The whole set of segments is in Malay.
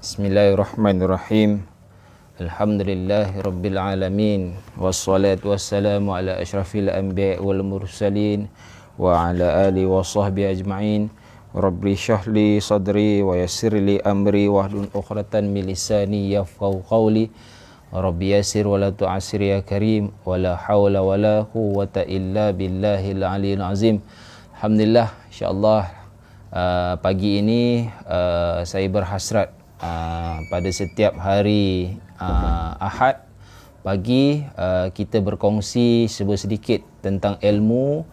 Bismillahirrahmanirrahim. Alhamdulillahirabbil alamin wassalatu wassalamu ala asyrafil anbiya'i wal mursalin wa ala alihi wa sahbihi ajma'in. Rabbi shrahli sadri wa yassirli amri wahlul 'uqdatam min lisani yafqahu qawli. Rabbi yassir wa la tu'assir ya karim wa la haula wa la quwwata illa billahil aliyyil azim. Alhamdulillah, insyaallah pagi ini saya berhasrat pada setiap hari Ahad pagi kita berkongsi sedikit tentang ilmu.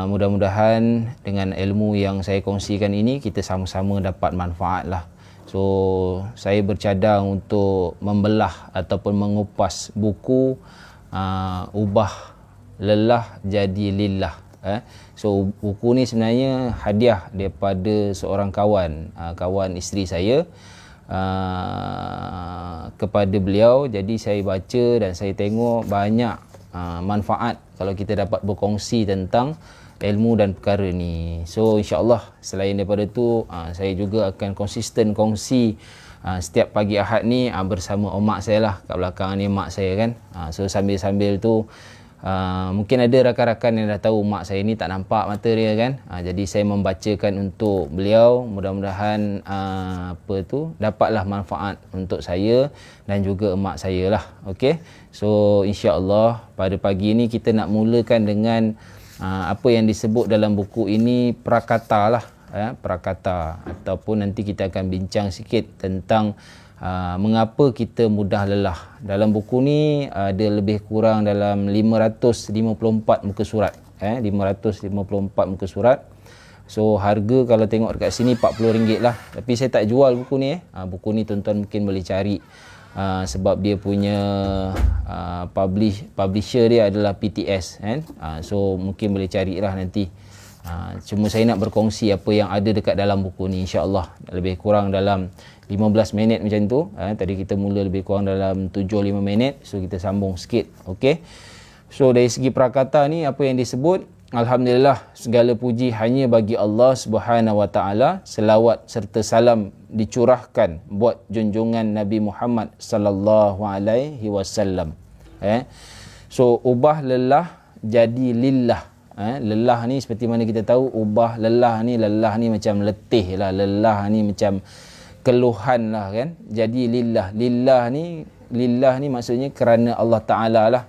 Mudah-mudahan dengan ilmu yang saya kongsikan ini kita sama-sama dapat manfaat lah. So saya bercadang untuk membelah ataupun mengupas buku Ubah Lelah Jadi Lillah. So buku ni sebenarnya hadiah daripada seorang kawan isteri saya kepada beliau. Jadi saya baca dan saya tengok banyak manfaat kalau kita dapat berkongsi tentang ilmu dan perkara ni. So insya-Allah selain daripada tu saya juga akan konsisten kongsi setiap pagi Ahad ni bersama mak saya lah. Kat belakang ni mak saya kan. So sambil-sambil tu mungkin ada rakan-rakan yang dah tahu mak saya ni tak nampak mata dia kan. Jadi saya membacakan untuk beliau, mudah-mudahan dapatlah manfaat untuk saya dan juga emak saya lah. Okey. So insya-Allah pada pagi ni kita nak mulakan dengan apa yang disebut dalam buku ini prakata lah. Prakata, ataupun nanti kita akan bincang sikit tentang mengapa kita mudah lelah. Dalam buku ni ada lebih kurang dalam 554 muka surat. 554 muka surat. So harga kalau tengok dekat sini RM40 lah. Tapi saya tak jual buku ni. Buku ni tuan-tuan mungkin boleh cari sebab dia punya publisher dia adalah PTS kan. So mungkin boleh carilah nanti. Cuma saya nak berkongsi apa yang ada dekat dalam buku ni, insya-Allah lebih kurang dalam 15 minit macam tu. Tadi kita mula lebih kurang dalam 7-5 minit. So kita sambung sikit. Okey. So dari segi prakata ni apa yang disebut, alhamdulillah segala puji hanya bagi Allah Subhanahu Wa Taala. Selawat serta salam dicurahkan buat junjungan Nabi Muhammad sallallahu alaihi wasallam. So ubah lelah jadi lillah. Lelah ni seperti mana kita tahu, ubah lelah ni macam letih lah, lelah ni macam keluhan lah kan. Jadi lillah ni maksudnya kerana Allah Ta'ala lah.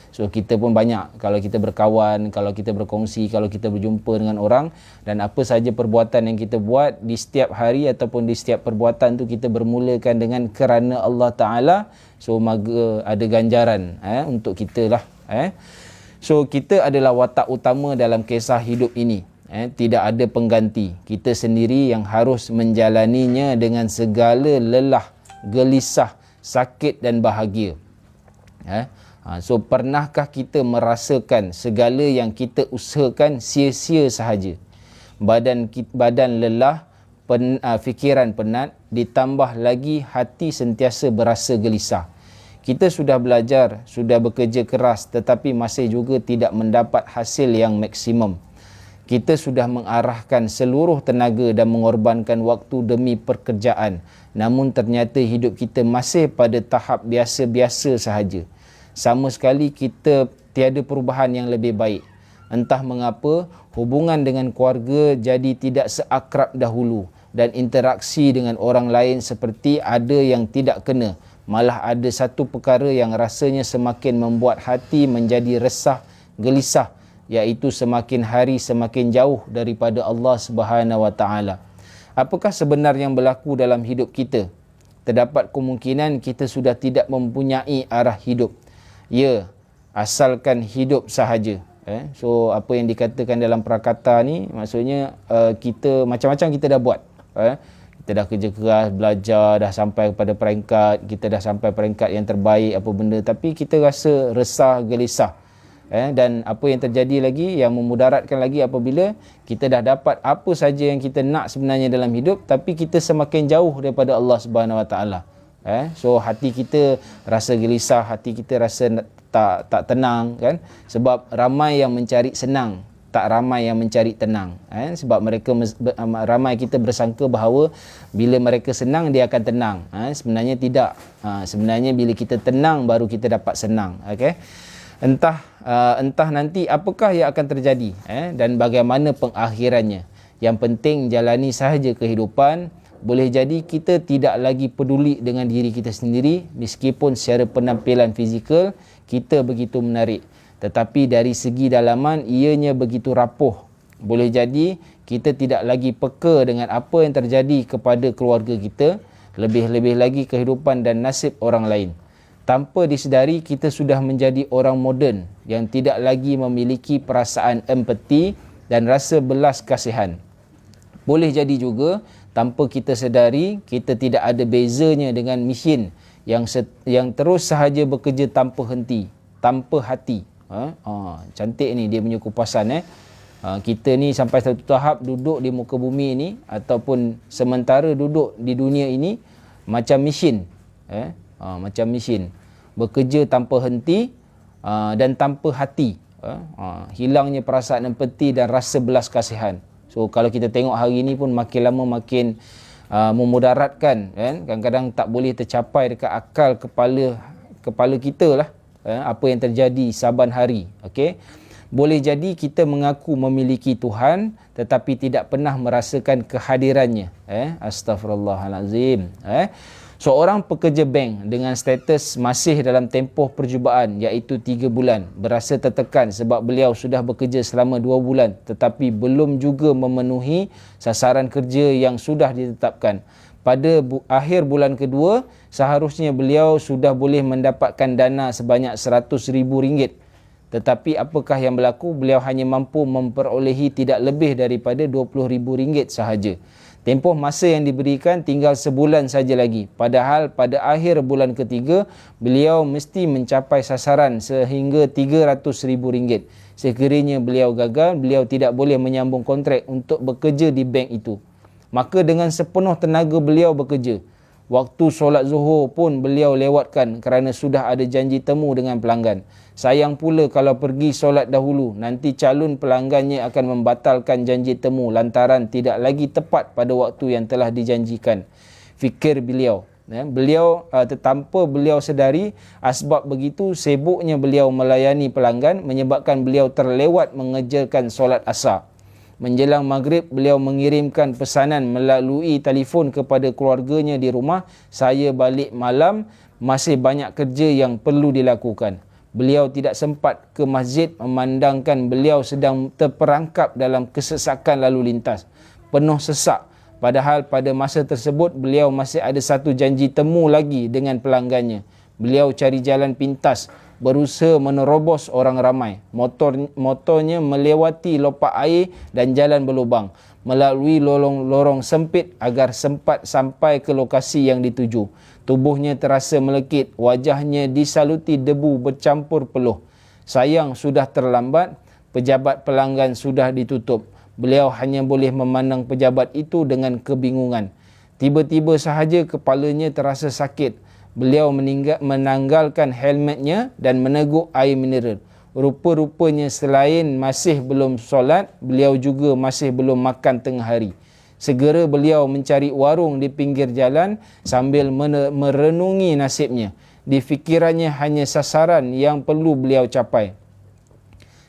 So kita pun banyak, kalau kita berkawan, kalau kita berkongsi, kalau kita berjumpa dengan orang, dan apa saja perbuatan yang kita buat di setiap hari ataupun di setiap perbuatan tu kita bermulakan dengan kerana Allah Ta'ala, so maka ada ganjaran untuk kita lah. So kita adalah watak utama dalam kisah hidup ini. Tidak ada pengganti. Kita sendiri yang harus menjalaninya dengan segala lelah, gelisah, sakit dan bahagia. So pernahkah kita merasakan segala yang kita usahakan sia-sia sahaja? Badan lelah, fikiran penat, ditambah lagi hati sentiasa berasa gelisah. Kita sudah belajar, sudah bekerja keras tetapi masih juga tidak mendapat hasil yang maksimum. Kita sudah mengarahkan seluruh tenaga dan mengorbankan waktu demi pekerjaan. Namun ternyata hidup kita masih pada tahap biasa-biasa sahaja. Sama sekali kita tiada perubahan yang lebih baik. Entah mengapa hubungan dengan keluarga jadi tidak seakrab dahulu dan interaksi dengan orang lain seperti ada yang tidak kena. Malah ada satu perkara yang rasanya semakin membuat hati menjadi resah, gelisah, iaitu semakin hari semakin jauh daripada Allah Subhanahu Wa Taala. Apakah sebenarnya yang berlaku dalam hidup kita? Terdapat kemungkinan kita sudah tidak mempunyai arah hidup. Ya, asalkan hidup sahaja. So apa yang dikatakan dalam prakata ni maksudnya kita macam-macam kita dah buat. Kita dah kerja keras, belajar, dah sampai kepada peringkat, kita dah sampai peringkat yang terbaik apa benda, tapi kita rasa resah, gelisah. Dan apa yang terjadi lagi, yang memudaratkan lagi apabila kita dah dapat apa saja yang kita nak sebenarnya dalam hidup, tapi kita semakin jauh daripada Allah Subhanahu Wa Taala. So hati kita rasa gelisah, hati kita rasa tak tenang kan, sebab ramai yang mencari senang tak ramai yang mencari tenang. Sebab ramai kita bersangka bahawa bila mereka senang dia akan tenang. Sebenarnya tidak. Sebenarnya bila kita tenang baru kita dapat senang. Okay? Entah nanti apakah yang akan terjadi dan bagaimana pengakhirannya. Yang penting jalani sahaja kehidupan. Boleh jadi kita tidak lagi peduli dengan diri kita sendiri meskipun secara penampilan fizikal kita begitu menarik. Tetapi dari segi dalaman ianya begitu rapuh. Boleh jadi kita tidak lagi peka dengan apa yang terjadi kepada keluarga kita, lebih-lebih lagi kehidupan dan nasib orang lain. Tanpa disedari kita sudah menjadi orang moden yang tidak lagi memiliki perasaan empati dan rasa belas kasihan. Boleh jadi juga tanpa kita sedari, kita tidak ada bezanya dengan mesin yang terus sahaja bekerja tanpa henti, tanpa hati. Cantik ni dia punya kupasan. Kita ni sampai satu tahap duduk di muka bumi ni ataupun sementara duduk di dunia ini macam mesin. Macam mesin. Bekerja tanpa henti dan tanpa hati. Hilangnya perasaan empati dan rasa belas kasihan. So kalau kita tengok hari ni pun makin lama makin memudaratkan, kan? Kadang-kadang tak boleh tercapai dekat akal kepala kita lah apa yang terjadi saban hari. Okey, boleh jadi kita mengaku memiliki Tuhan tetapi tidak pernah merasakan kehadirannya. Astaghfirullahalazim. Seorang pekerja bank dengan status masih dalam tempoh percubaan iaitu 3 bulan berasa tertekan sebab beliau sudah bekerja selama 2 bulan tetapi belum juga memenuhi sasaran kerja yang sudah ditetapkan. Pada akhir bulan kedua, seharusnya beliau sudah boleh mendapatkan dana sebanyak RM100,000. Tetapi apakah yang berlaku? Beliau hanya mampu memperolehi tidak lebih daripada RM20,000 sahaja. Tempoh masa yang diberikan tinggal sebulan saja lagi. Padahal pada akhir bulan ketiga, beliau mesti mencapai sasaran sehingga RM300,000. Sekiranya beliau gagal, beliau tidak boleh menyambung kontrak untuk bekerja di bank itu. Maka dengan sepenuh tenaga beliau bekerja. Waktu solat zuhur pun beliau lewatkan kerana sudah ada janji temu dengan pelanggan. Sayang pula kalau pergi solat dahulu, nanti calon pelanggannya akan membatalkan janji temu lantaran tidak lagi tepat pada waktu yang telah dijanjikan. Fikir beliau. Tanpa beliau sedari, asbab begitu sibuknya beliau melayani pelanggan menyebabkan beliau terlewat mengerjakan solat asar. Menjelang maghrib, beliau mengirimkan pesanan melalui telefon kepada keluarganya di rumah, saya balik malam, masih banyak kerja yang perlu dilakukan. Beliau tidak sempat ke masjid memandangkan beliau sedang terperangkap dalam kesesakan lalu lintas. Penuh sesak. Padahal pada masa tersebut, beliau masih ada satu janji temu lagi dengan pelanggannya. Beliau cari jalan pintas, berusaha menerobos orang ramai. Motornya melewati lopak air dan jalan berlubang, melalui lorong-lorong sempit agar sempat sampai ke lokasi yang dituju. Tubuhnya terasa melekit, wajahnya disaluti debu bercampur peluh. Sayang sudah terlambat, pejabat pelanggan sudah ditutup. Beliau hanya boleh memandang pejabat itu dengan kebingungan. Tiba-tiba sahaja kepalanya terasa sakit. Beliau menanggalkan helmetnya dan meneguk air mineral. Rupa-rupanya selain masih belum solat, beliau juga masih belum makan tengah hari. Segera beliau mencari warung di pinggir jalan sambil merenungi nasibnya. Di fikirannya hanya sasaran yang perlu beliau capai.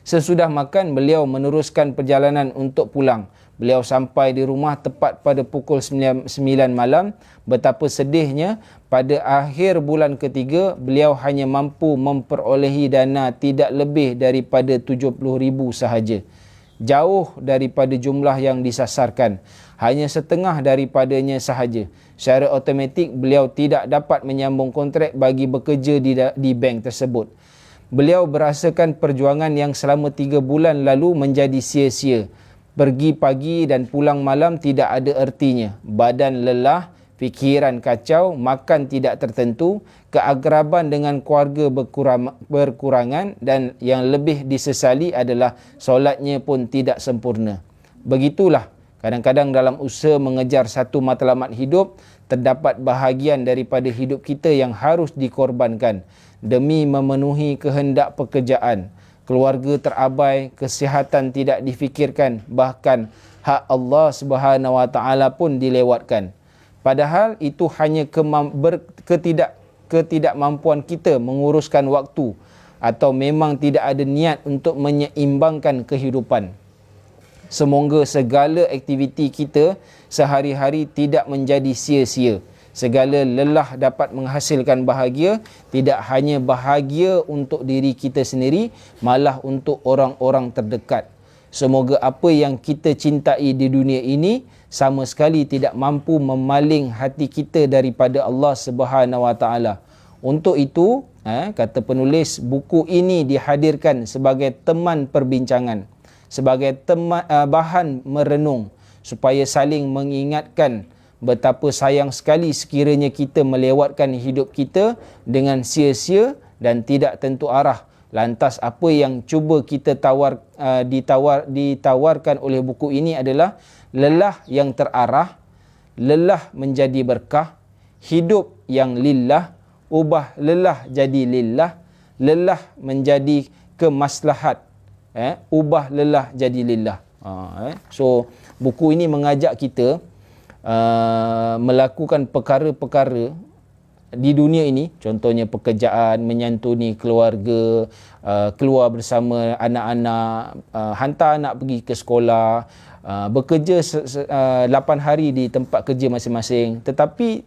Sesudah makan, beliau meneruskan perjalanan untuk pulang. Beliau sampai di rumah tepat pada pukul 9 malam. Betapa sedihnya, pada akhir bulan ketiga, beliau hanya mampu memperolehi dana tidak lebih daripada RM70,000 sahaja. Jauh daripada jumlah yang disasarkan. Hanya setengah daripadanya sahaja. Secara automatik, beliau tidak dapat menyambung kontrak bagi bekerja di bank tersebut. Beliau berasakan perjuangan yang selama 3 bulan lalu menjadi sia-sia. Pergi pagi dan pulang malam tidak ada ertinya. Badan lelah, fikiran kacau, makan tidak tertentu, keakraban dengan keluarga berkurangan dan yang lebih disesali adalah solatnya pun tidak sempurna. Begitulah, kadang-kadang dalam usaha mengejar satu matlamat hidup, terdapat bahagian daripada hidup kita yang harus dikorbankan demi memenuhi kehendak pekerjaan. keluarga terabai, kesihatan tidak difikirkan, bahkan hak Allah Subhanahu Wa Taala pun dilewatkan. Padahal itu hanya ketidakmampuan kita menguruskan waktu, atau memang tidak ada niat untuk menyeimbangkan kehidupan. Semoga segala aktiviti kita sehari-hari tidak menjadi sia-sia. Segala lelah dapat menghasilkan bahagia, tidak hanya bahagia untuk diri kita sendiri, malah untuk orang-orang terdekat. Semoga apa yang kita cintai di dunia ini sama sekali tidak mampu memaling hati kita daripada Allah Subhanahu Wa Taala. Untuk itu, kata penulis, buku ini dihadirkan sebagai teman perbincangan, sebagai bahan merenung, supaya saling mengingatkan betapa sayang sekali sekiranya kita melewatkan hidup kita dengan sia-sia dan tidak tentu arah. Lantas apa yang cuba kita ditawarkan oleh buku ini adalah lelah yang terarah, lelah menjadi berkah, hidup yang lillah, ubah lelah jadi lillah, lelah menjadi kemaslahat, ubah lelah jadi lillah. So buku ini mengajak kita melakukan perkara-perkara di dunia ini, contohnya pekerjaan, menyantuni keluarga, keluar bersama anak-anak, hantar anak pergi ke sekolah, bekerja 8 hari di tempat kerja masing-masing. Tetapi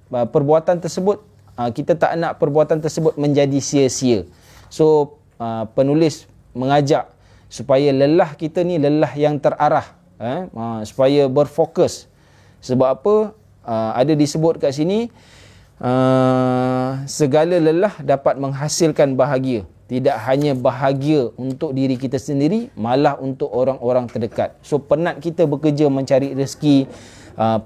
perbuatan tersebut, kita tak nak perbuatan tersebut menjadi sia-sia. So penulis mengajak supaya lelah kita ni lelah yang terarah, supaya berfokus. Sebab apa? Ada disebut kat sini, segala lelah dapat menghasilkan bahagia. Tidak hanya bahagia untuk diri kita sendiri, malah untuk orang-orang terdekat. So penat kita bekerja mencari rezeki,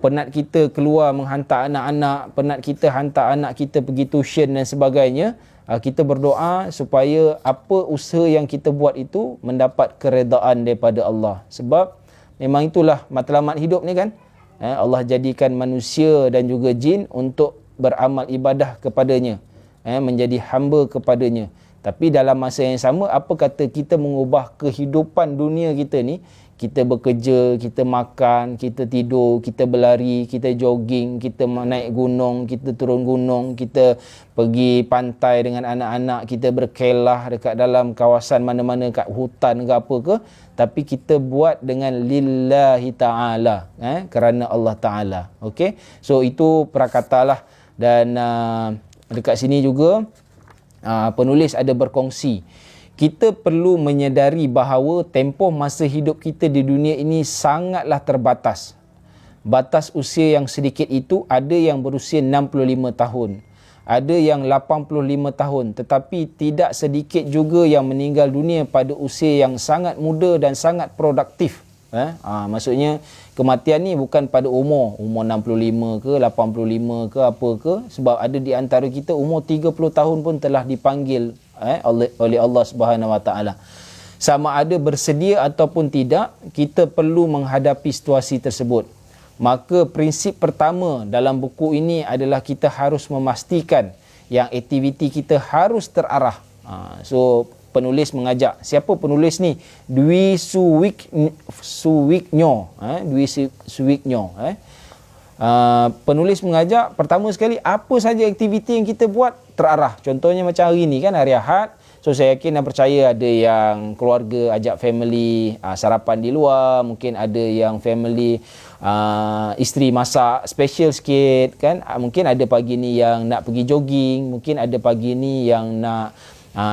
penat kita keluar menghantar anak-anak, penat kita hantar anak kita pergi tuition dan sebagainya, kita berdoa supaya apa usaha yang kita buat itu mendapat keredaan daripada Allah. Sebab memang itulah matlamat hidup ni kan. Allah jadikan manusia dan juga jin untuk beramal ibadah kepadanya, menjadi hamba kepadanya. Tapi dalam masa yang sama, apa kata kita mengubah kehidupan dunia kita ni? Kita bekerja, kita makan, kita tidur, kita berlari, kita jogging, kita naik gunung, kita turun gunung, kita pergi pantai dengan anak-anak, kita berkelah dekat dalam kawasan mana-mana, kat hutan ke apa ke. Tapi kita buat dengan lillahi ta'ala, kerana Allah Ta'ala. Okay? So itu prakatalah. Dan dekat sini juga penulis ada berkongsi, kita perlu menyedari bahawa tempoh masa hidup kita di dunia ini sangatlah terbatas. Batas usia yang sedikit itu, ada yang berusia 65 tahun, ada yang 85 tahun, tetapi tidak sedikit juga yang meninggal dunia pada usia yang sangat muda dan sangat produktif. Maksudnya kematian ni bukan pada umur 65 ke 85 ke apa ke, sebab ada di antara kita umur 30 tahun pun telah dipanggil oleh Allah Subhanahu Wa Taala. Sama ada bersedia ataupun tidak, kita perlu menghadapi situasi tersebut. Maka prinsip pertama dalam buku ini adalah kita harus memastikan yang aktiviti kita harus terarah. So penulis mengajak, siapa penulis ni? Dwi Suwiknyo. Penulis mengajak, pertama sekali, apa saja aktiviti yang kita buat terarah. Contohnya macam hari ni kan, hari Ahad. So saya yakin dan percaya ada yang keluarga ajak family sarapan di luar, mungkin ada yang family isteri masak special sikit kan, mungkin ada pagi ni yang nak pergi jogging, mungkin ada pagi ni yang nak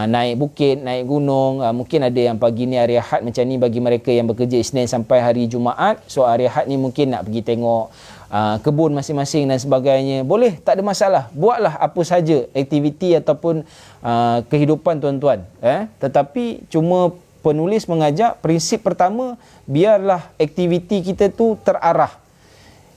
naik bukit, naik gunung, mungkin ada yang pagi ni hari Ahad macam ni bagi mereka yang bekerja Isnin sampai hari Jumaat. So hari Ahad ni mungkin nak pergi tengok kebun masing-masing dan sebagainya. Boleh, tak ada masalah. Buatlah apa saja aktiviti ataupun kehidupan tuan-tuan. Tetapi cuma penulis mengajak, prinsip pertama, biarlah aktiviti kita tu terarah.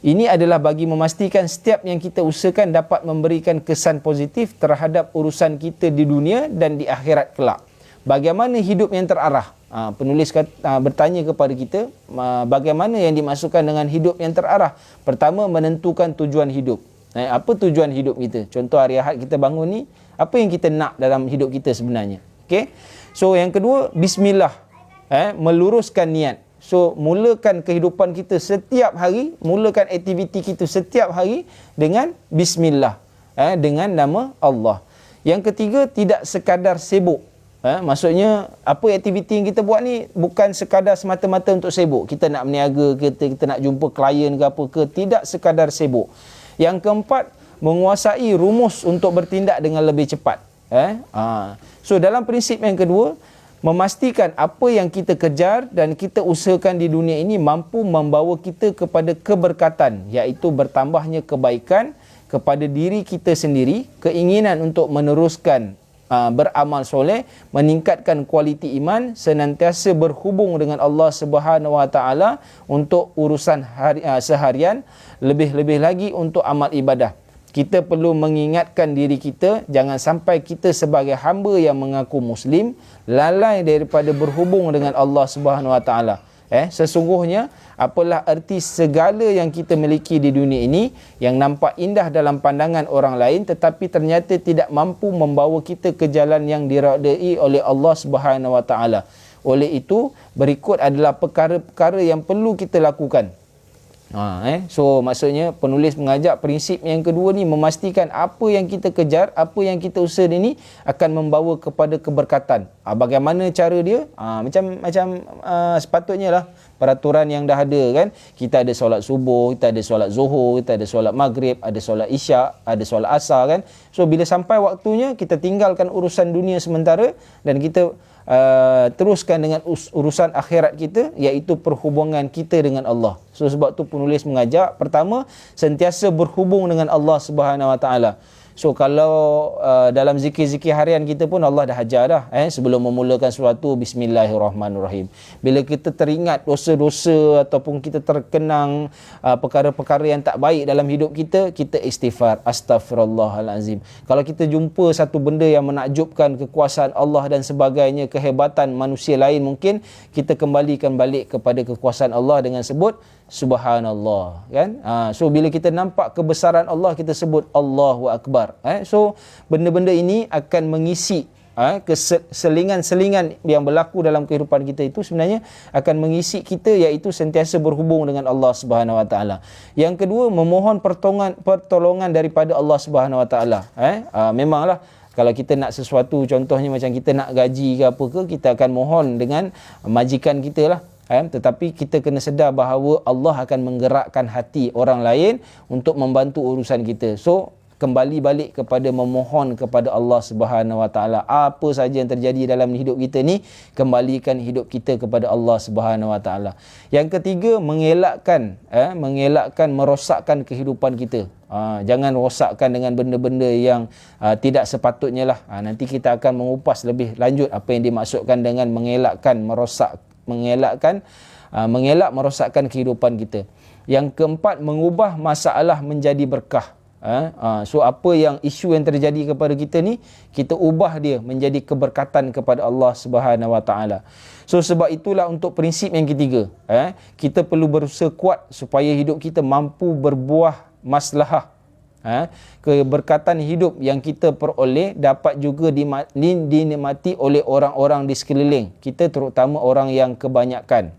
Ini adalah bagi memastikan setiap yang kita usahakan dapat memberikan kesan positif terhadap urusan kita di dunia dan di akhirat kelak. Bagaimana hidup yang terarah? Penulis bertanya kepada kita, bagaimana yang dimasukkan dengan hidup yang terarah? Pertama, menentukan tujuan hidup. Apa tujuan hidup kita? Contoh hari Ahad kita bangun ni, apa yang kita nak dalam hidup kita sebenarnya? Okey. So yang kedua, bismillah. Meluruskan niat. So mulakan kehidupan kita setiap hari, mulakan aktiviti kita setiap hari dengan bismillah, dengan nama Allah. Yang ketiga, tidak sekadar sibuk. Maksudnya apa aktiviti yang kita buat ni bukan sekadar semata-mata untuk sibuk. Kita nak berniaga ke, kita nak jumpa klien ke apa ke, tidak sekadar sibuk. Yang keempat, menguasai rumus untuk bertindak dengan lebih cepat. So dalam prinsip yang kedua, memastikan apa yang kita kejar dan kita usahakan di dunia ini mampu membawa kita kepada keberkatan, iaitu bertambahnya kebaikan kepada diri kita sendiri, keinginan untuk meneruskan beramal soleh, meningkatkan kualiti iman, senantiasa berhubung dengan Allah Subhanahu Wa Taala untuk urusan seharian, lebih-lebih lagi untuk amal ibadah. Kita perlu mengingatkan diri kita, jangan sampai kita sebagai hamba yang mengaku Muslim lalai daripada berhubung dengan Allah Subhanahu Wa Taala. Sesungguhnya apalah erti segala yang kita miliki di dunia ini yang nampak indah dalam pandangan orang lain tetapi ternyata tidak mampu membawa kita ke jalan yang diredai oleh Allah Subhanahu Wa Taala. Oleh itu, berikut adalah perkara-perkara yang perlu kita lakukan. So maksudnya penulis mengajak prinsip yang kedua ni, memastikan apa yang kita kejar, apa yang kita usaha ini akan membawa kepada keberkatan. Bagaimana cara dia? Macam sepatutnya lah peraturan yang dah ada kan. Kita ada solat subuh, kita ada solat zuhur, kita ada solat maghrib, ada solat isyak, ada solat asar kan. So bila sampai waktunya, kita tinggalkan urusan dunia sementara dan kita teruskan dengan urusan akhirat kita, iaitu perhubungan kita dengan Allah. So sebab tu penulis mengajak, pertama, sentiasa berhubung dengan Allah Subhanahu Wa Taala. So kalau dalam zikir-zikir harian kita pun Allah dah ajar dah, sebelum memulakan sesuatu, bismillahirrahmanirrahim. Bila kita teringat dosa-dosa ataupun kita terkenang perkara-perkara yang tak baik dalam hidup kita, kita istighfar, astaghfirullahalazim. Kalau kita jumpa satu benda yang menakjubkan, kekuasaan Allah dan sebagainya, kehebatan manusia lain, mungkin kita kembalikan balik kepada kekuasaan Allah dengan sebut subhanallah kan. So bila kita nampak kebesaran Allah, kita sebut Allahu Akbar. So benda-benda ini akan mengisi keselingan-selingan yang berlaku dalam kehidupan kita, itu sebenarnya akan mengisi kita, iaitu sentiasa berhubung dengan Allah Subhanahu Wa Taala. Yang kedua, memohon pertolongan daripada Allah Subhanahu Wa Taala. Memanglah kalau kita nak sesuatu, contohnya macam kita nak gaji ke apa ke, kita akan mohon dengan majikan kita lah. Tetapi kita kena sedar bahawa Allah akan menggerakkan hati orang lain untuk membantu urusan kita. So kembali balik kepada memohon kepada Allah Subhanahu Wa Taala. Apa saja yang terjadi dalam hidup kita ni, kembalikan hidup kita kepada Allah Subhanahu Wa Taala. Yang ketiga, mengelakkan merosakkan kehidupan kita. Jangan rosakkan dengan benda-benda yang tidak sepatutnya lah. Nanti kita akan mengupas lebih lanjut apa yang dimaksudkan dengan mengelak merosakkan kehidupan kita. Yang keempat, mengubah masalah menjadi berkah. So apa yang isu yang terjadi kepada kita ni, kita ubah dia menjadi keberkatan kepada Allah Subhanahu Wa Taala. So sebab itulah untuk prinsip yang ketiga, kita perlu berusaha kuat supaya hidup kita mampu berbuah maslahah. Keberkatan hidup yang kita peroleh dapat juga dinikmati oleh orang-orang di sekeliling kita, terutama orang yang kebanyakan.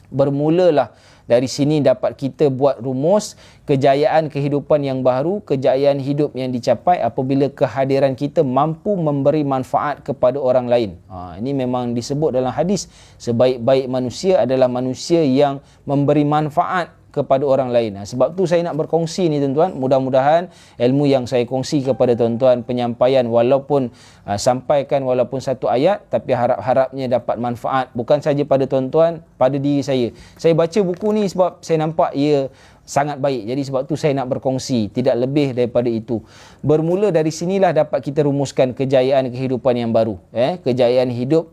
Bermulalah dari sini dapat kita buat rumus kejayaan kehidupan yang baru, kejayaan hidup yang dicapai apabila kehadiran kita mampu memberi manfaat kepada orang lain. Ini memang disebut dalam hadis, sebaik-baik manusia adalah manusia yang memberi manfaat kepada orang lain. Sebab tu saya nak berkongsi ni tuan-tuan. Mudah-mudahan ilmu yang saya kongsi kepada tuan-tuan, penyampaian walaupun sampaikan walaupun satu ayat, tapi harap-harapnya dapat manfaat bukan saja pada tuan-tuan, pada diri saya. Saya baca buku ni sebab saya nampak ia sangat baik. Jadi sebab tu saya nak berkongsi, tidak lebih daripada itu. Bermula dari sinilah dapat kita rumuskan kejayaan kehidupan yang baru. Kejayaan hidup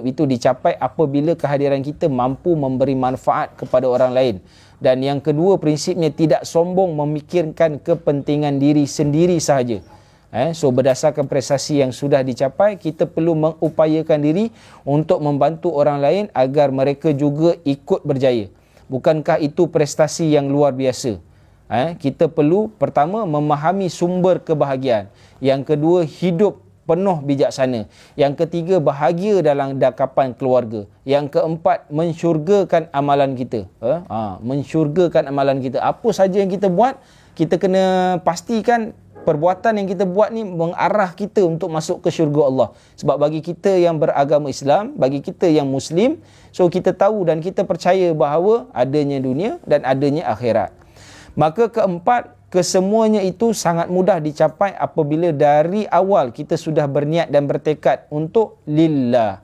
itu dicapai apabila kehadiran kita mampu memberi manfaat kepada orang lain. Dan yang kedua, prinsipnya tidak sombong memikirkan kepentingan diri sendiri sahaja. So berdasarkan prestasi yang sudah dicapai, kita perlu mengupayakan diri untuk membantu orang lain agar mereka juga ikut berjaya. Bukankah itu prestasi yang luar biasa? Kita perlu pertama memahami sumber kebahagiaan. Yang kedua, hidup penuh bijaksana. Yang ketiga, bahagia dalam dakapan keluarga. Yang keempat, mensyurgakan amalan kita. Mensyurgakan amalan kita. Apa saja yang kita buat, kita kena pastikan perbuatan yang kita buat ni mengarah kita untuk masuk ke syurga Allah. Sebab bagi kita yang beragama Islam, bagi kita yang Muslim, so kita tahu dan kita percaya bahawa adanya dunia dan adanya akhirat. Maka keempat, kesemuanya itu sangat mudah dicapai apabila dari awal kita sudah berniat dan bertekad untuk lillah.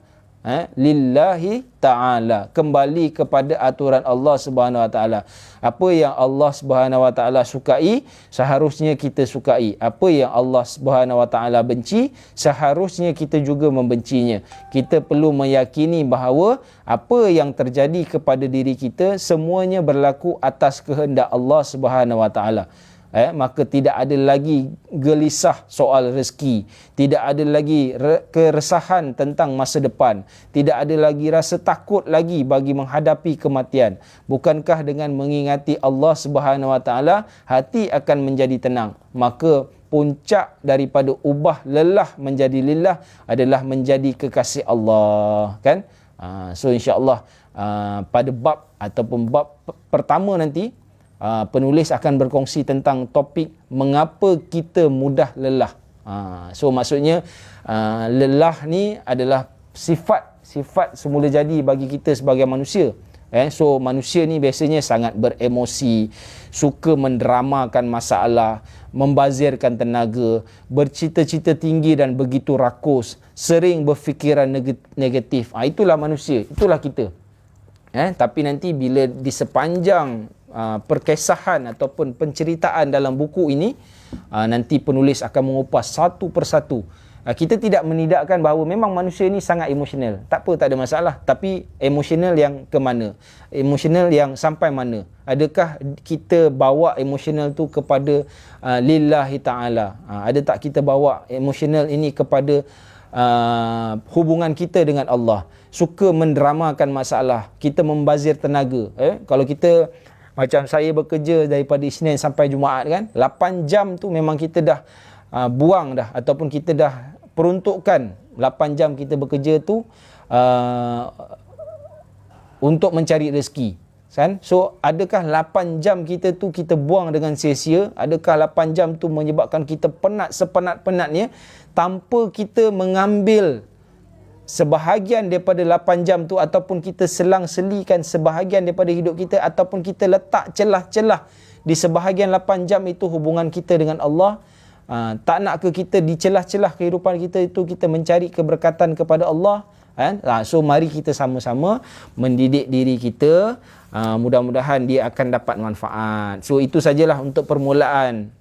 Lillahi ta'ala, kembali kepada aturan Allah Subhanahu Wa Ta'ala. Apa yang Allah Subhanahu Wa Ta'ala sukai, seharusnya kita sukai. Apa yang Allah Subhanahu Wa Ta'ala benci, seharusnya kita juga membencinya. Kita perlu meyakini bahawa apa yang terjadi kepada diri kita semuanya berlaku atas kehendak Allah Subhanahu Wa Ta'ala. Maka tidak ada lagi gelisah soal rezeki, tidak ada lagi keresahan tentang masa depan, tidak ada lagi rasa takut lagi bagi menghadapi kematian. Bukankah dengan mengingati Allah Subhanahu Wa Ta'ala hati akan menjadi tenang? Maka puncak daripada ubah lelah menjadi lillah adalah menjadi kekasih Allah, kan? So insya-Allah pada bab ataupun bab pertama nanti penulis akan berkongsi tentang topik mengapa kita mudah lelah. So maksudnya lelah ni adalah sifat semula jadi bagi kita sebagai manusia. So manusia ni biasanya sangat beremosi, suka mendramakan masalah, membazirkan tenaga, bercita-cita tinggi dan begitu rakus, sering berfikiran negatif. Itulah manusia, itulah kita. Tapi nanti bila di sepanjang perkesahan ataupun penceritaan dalam buku ini, nanti penulis akan mengupas satu persatu. Kita tidak menidakkan bahawa memang manusia ini sangat emosional. Tak apa, tak ada masalah. Tapi emosional yang ke mana? Emosional yang sampai mana? Adakah kita bawa emosional tu kepada lillahi ta'ala? Ada tak kita bawa emosional ini kepada hubungan kita dengan Allah? Suka mendramakan masalah, kita membazir tenaga. Kalau kita macam saya bekerja daripada Isnin sampai Jumaat, kan, 8 jam tu memang kita dah buang dah, ataupun kita dah peruntukkan 8 jam kita bekerja tu untuk mencari rezeki, kan? So adakah 8 jam kita tu kita buang dengan sia-sia? Adakah 8 jam tu menyebabkan kita penat sepenat-penatnya tanpa kita mengambil sebahagian daripada 8 jam tu, ataupun kita selang-selikan sebahagian daripada hidup kita, ataupun kita letak celah-celah di sebahagian 8 jam itu hubungan kita dengan Allah? Tak nak ke kita di celah-celah kehidupan kita itu kita mencari keberkatan kepada Allah? So mari kita sama-sama mendidik diri kita, mudah-mudahan dia akan dapat manfaat. So itu sajalah untuk permulaan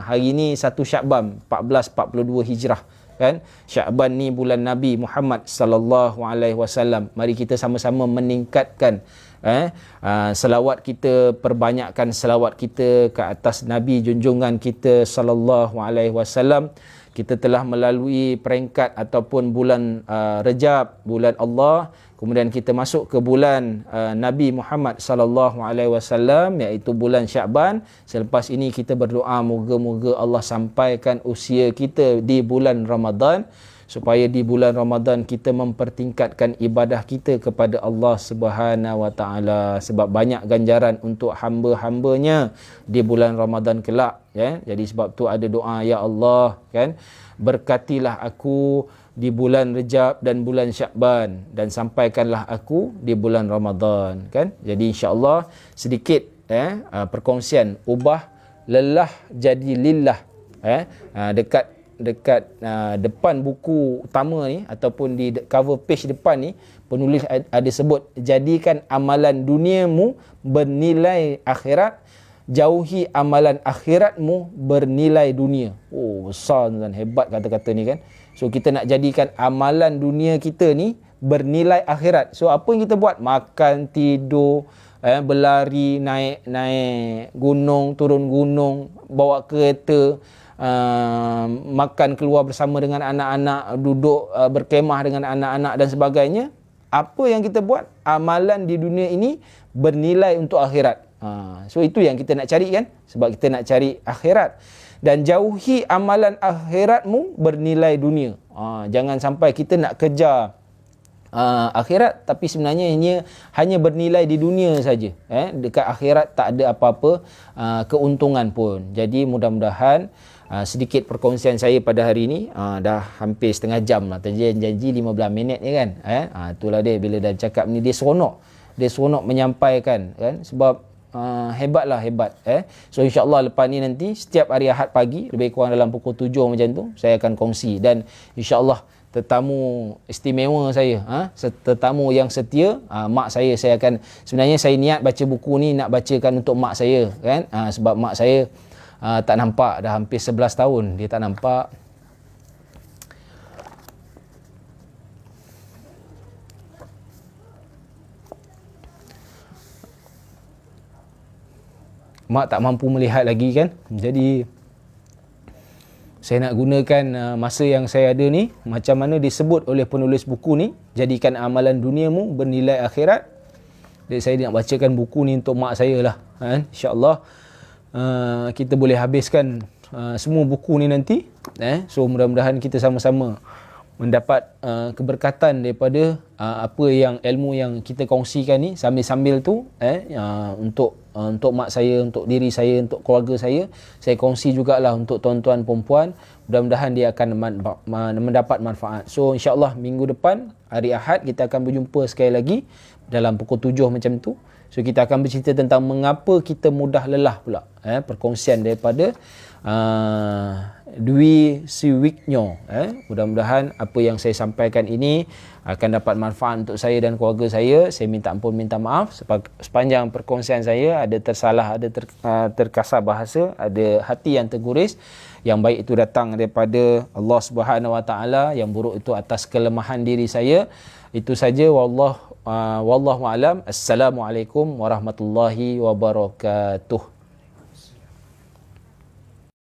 hari ini 1 Syakban 1442 Hijrah, kan? Syakban ni bulan Nabi Muhammad sallallahu alaihi wasallam. Mari kita sama-sama meningkatkan selawat kita, perbanyakkan selawat kita ke atas Nabi junjungan kita sallallahu alaihi wasallam. Kita telah melalui peringkat ataupun bulan Rejab, bulan Allah. Kemudian kita masuk ke bulan Nabi Muhammad sallallahu alaihi wasallam, iaitu bulan Syakban. Selepas ini kita berdoa moga-moga Allah sampaikan usia kita di bulan Ramadan, supaya di bulan Ramadan kita mempertingkatkan ibadah kita kepada Allah Subhanahu Wa Ta'ala. Sebab banyak ganjaran untuk hamba-hambanya di bulan Ramadan kelak, ya. Jadi sebab tu ada doa, ya Allah, kan, berkatilah aku di bulan Rejab dan bulan Syakban, dan sampaikanlah aku di bulan Ramadan, kan. Jadi insya-Allah sedikit perkongsian ubah lelah jadi lillah, dekat depan buku utama ni, ataupun di cover page depan ni, penulis ada sebut, jadikan amalan duniamu bernilai akhirat, jauhi amalan akhiratmu bernilai dunia. Oh, besar dan hebat kata-kata ni, kan. So kita nak jadikan amalan dunia kita ni bernilai akhirat. So apa yang kita buat? Makan, tidur, berlari, naik gunung, turun gunung, bawa kereta, makan keluar bersama dengan anak-anak, duduk berkemah dengan anak-anak dan sebagainya. Apa yang kita buat? Amalan di dunia ini bernilai untuk akhirat. So itu yang kita nak cari, kan? Sebab kita nak cari akhirat. dan jauhi amalan akhiratmu bernilai dunia. Jangan sampai kita nak kejar akhirat tapi sebenarnya hanya bernilai di dunia saja. Dekat akhirat tak ada apa-apa keuntungan pun. Jadi mudah-mudahan sedikit perkongsian saya pada hari ini, dah hampir setengah jam lah, janji 15 minit ni kan. Itulah dia, bila dah cakap ni dia seronok menyampaikan kan, sebab hebat. So insyaAllah lepas ni nanti setiap hari Ahad pagi lebih kurang dalam pukul 7 macam tu saya akan kongsi, dan insyaAllah tetamu istimewa saya, tetamu yang setia, mak saya akan, sebenarnya saya niat baca buku ni nak bacakan untuk mak saya kan, sebab mak saya tak nampak dah hampir 11 tahun dia tak nampak. Mak tak mampu melihat lagi kan. Jadi saya nak gunakan masa yang saya ada ni, macam mana disebut oleh penulis buku ni, jadikan amalan duniamu bernilai akhirat. Jadi saya nak bacakan buku ni untuk mak saya lah. InsyaAllah kita boleh habiskan semua buku ni nanti. So mudah-mudahan kita sama-sama mendapat keberkatan daripada apa yang ilmu yang kita kongsikan ni. Sambil-sambil tu untuk mak saya, untuk diri saya, untuk keluarga saya kongsi jugalah untuk tuan-tuan perempuan. Mudah-mudahan dia akan mendapat manfaat. So insyaAllah minggu depan hari Ahad kita akan berjumpa sekali lagi dalam pukul 7 macam tu. So kita akan bercerita tentang mengapa kita mudah lelah pula. Perkongsian daripada Dwi Suwiknyo. Mudah-mudahan apa yang saya sampaikan ini akan dapat manfaat untuk saya dan keluarga saya. Saya minta ampun, minta maaf sepanjang perkongsian saya ada tersalah, ada terkasar bahasa, ada hati yang terguris. Yang baik itu datang daripada Allah Subhanahu Wa Taala, yang buruk itu atas kelemahan diri saya. Itu saja, wallahu alam. Assalamualaikum warahmatullahi wabarakatuh.